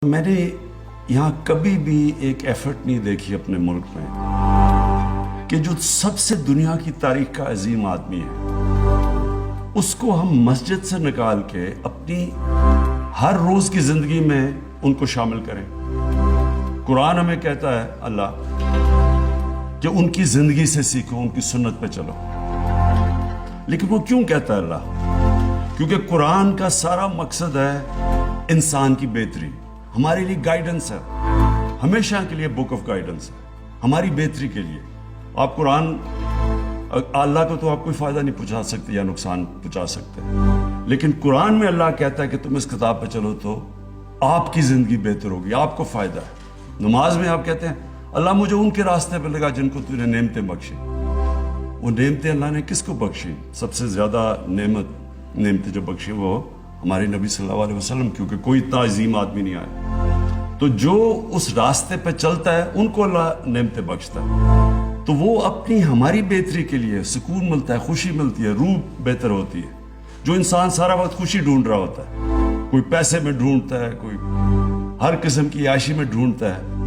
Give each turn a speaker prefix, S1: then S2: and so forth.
S1: میں نے یہاں کبھی بھی ایک ایفرٹ نہیں دیکھی اپنے ملک میں کہ جو سب سے دنیا کی تاریخ کا عظیم آدمی ہے اس کو ہم مسجد سے نکال کے اپنی ہر روز کی زندگی میں ان کو شامل کریں۔ قرآن ہمیں کہتا ہے اللہ کہ ان کی زندگی سے سیکھو، ان کی سنت پہ چلو، لیکن وہ کیوں کہتا ہے اللہ؟ کیونکہ قرآن کا سارا مقصد ہے انسان کی بہتری، ہمارے لیے گائیڈنس ہے، ہمیشہ کے لیے بک آف گائیڈنس ہے ہماری بہتری کے لیے۔ آپ قرآن اللہ کو تو آپ کوئی فائدہ نہیں پہنچا سکتے یا نقصان پہنچا سکتے، لیکن قرآن میں اللہ کہتا ہے کہ تم اس کتاب پہ چلو تو آپ کی زندگی بہتر ہوگی، آپ کو فائدہ ہے۔ نماز میں آپ کہتے ہیں اللہ مجھے ان کے راستے پہ لگا جن کو تو نے نعمتیں بخشی۔ وہ نعمتیں اللہ نے کس کو بخشی؟ سب سے زیادہ نعمتیں جو بخشی وہ ہمارے نبی صلی اللہ علیہ وسلم، کیونکہ کوئی اتنا عظیم آدمی نہیں آیا۔ تو جو اس راستے پہ چلتا ہے ان کو اللہ نعمتیں بخشتا ہے، تو وہ اپنی ہماری بہتری کے لیے سکون ملتا ہے، خوشی ملتی ہے، روح بہتر ہوتی ہے۔ جو انسان سارا وقت خوشی ڈھونڈ رہا ہوتا ہے، کوئی پیسے میں ڈھونڈتا ہے، کوئی ہر قسم کی عیاشی میں ڈھونڈتا ہے،